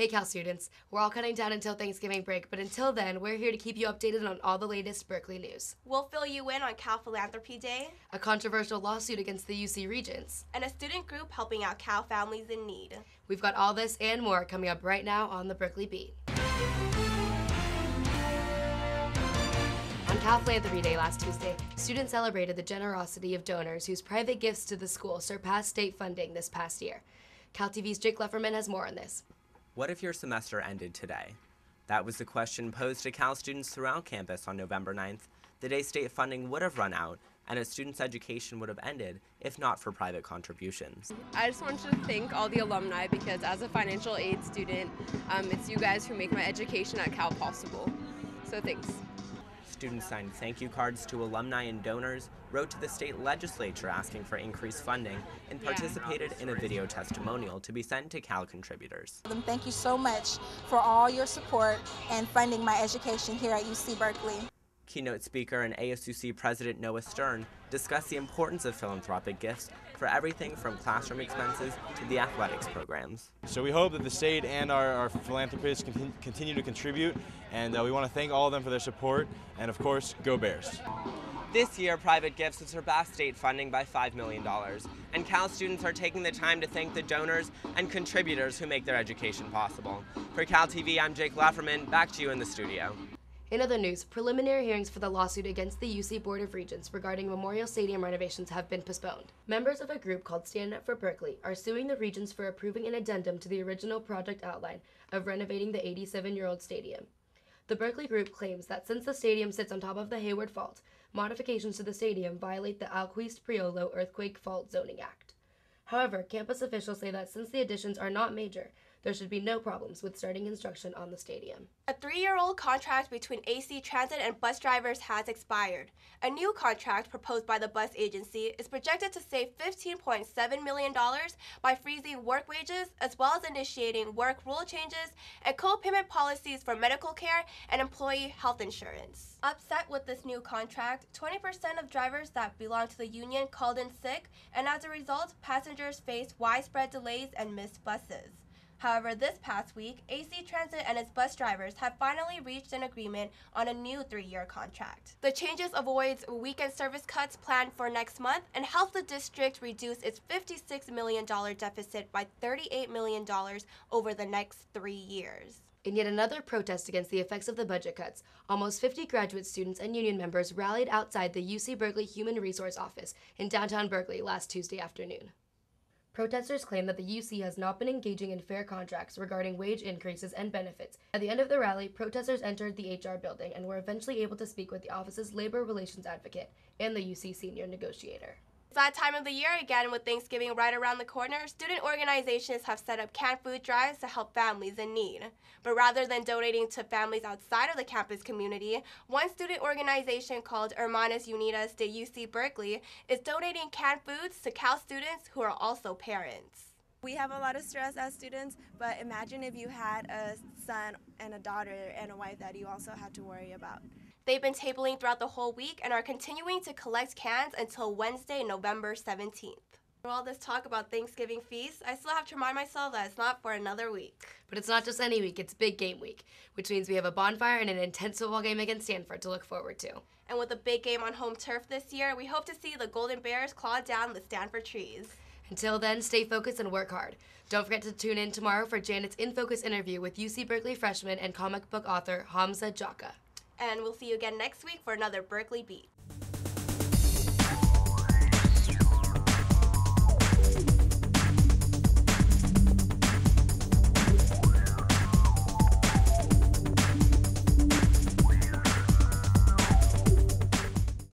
Hey Cal students, we're all cutting down until Thanksgiving break, but until then, we're here to keep you updated on all the latest Berkeley news. We'll fill you in on Cal Philanthropy Day, A controversial lawsuit against the UC Regents, and a student group helping out Cal families in need. We've got all this and more coming up right now on the Berkeley Beat. On Cal Philanthropy Day last Tuesday, students celebrated the generosity of donors whose private gifts to the school surpassed state funding this past year. Cal TV's Jake Lefferman has more on this. What if your semester ended today? That was the question posed to Cal students throughout campus on November 9th, the day state funding would have run out and a student's education would have ended if not for private contributions. I just want to thank all the alumni because as a financial aid student, it's you guys who make my education at Cal possible. So thanks. Students signed thank you cards to alumni and donors, wrote to the state legislature asking for increased funding, and participated in a video testimonial to be sent to Cal contributors. Thank you so much for all your support and funding my education here at UC Berkeley. Keynote speaker and ASUC President Noah Stern discussed the importance of philanthropic gifts for everything from classroom expenses to the athletics programs. So we hope that the state and our philanthropists continue to contribute, and we want to thank all of them for their support, and of course, go Bears. This year, private gifts have surpassed state funding by $5 million, and Cal students are taking the time to thank the donors and contributors who make their education possible. For Cal TV, I'm Jake Lefferman, back to you in the studio. In other news, preliminary hearings for the lawsuit against the UC Board of Regents regarding Memorial Stadium renovations have been postponed. Members of a group called Stand Up for Berkeley are suing the Regents for approving an addendum to the original project outline of renovating the 87-year-old stadium. The Berkeley group claims that since the stadium sits on top of the Hayward Fault, modifications to the stadium violate the Alquist-Priolo Earthquake Fault Zoning Act. However, campus officials say that since the additions are not major, there should be no problems with starting construction on the stadium. A 3-year-old contract between AC Transit and bus drivers has expired. A new contract proposed by the bus agency is projected to save $15.7 million by freezing work wages as well as initiating work rule changes and co-payment policies for medical care and employee health insurance. Upset with this new contract, 20% of drivers that belong to the union called in sick, and as a result, passengers faced widespread delays and missed buses. However, this past week, AC Transit and its bus drivers have finally reached an agreement on a new 3-year contract. The changes avoids weekend service cuts planned for next month and helps the district reduce its $56 million deficit by $38 million over the next 3 years. In yet another protest against the effects of the budget cuts, almost 50 graduate students and union members rallied outside the UC Berkeley Human Resource Office in downtown Berkeley last Tuesday afternoon. Protesters claim that the UC has not been engaging in fair contracts regarding wage increases and benefits. At the end of the rally, protesters entered the HR building and were eventually able to speak with the office's labor relations advocate and the UC senior negotiator. It's that time of the year again with Thanksgiving right around the corner. Student organizations have set up canned food drives to help families in need. But rather than donating to families outside of the campus community, one student organization called Hermanas Unidas de UC Berkeley is donating canned foods to Cal students who are also parents. We have a lot of stress as students, but imagine if you had a son and a daughter and a wife that you also had to worry about. They've been tabling throughout the whole week and are continuing to collect cans until Wednesday, November 17th. For all this talk about Thanksgiving feasts, I still have to remind myself that it's not for another week. But it's not just any week, it's big game week, which means we have a bonfire and an intense football game against Stanford to look forward to. And with a big game on home turf this year, we hope to see the Golden Bears claw down the Stanford trees. Until then, stay focused and work hard. Don't forget to tune in tomorrow for Janet's In Focus interview with UC Berkeley freshman and comic book author Hamza Jaka. And we'll see you again next week for another Berkeley Beat.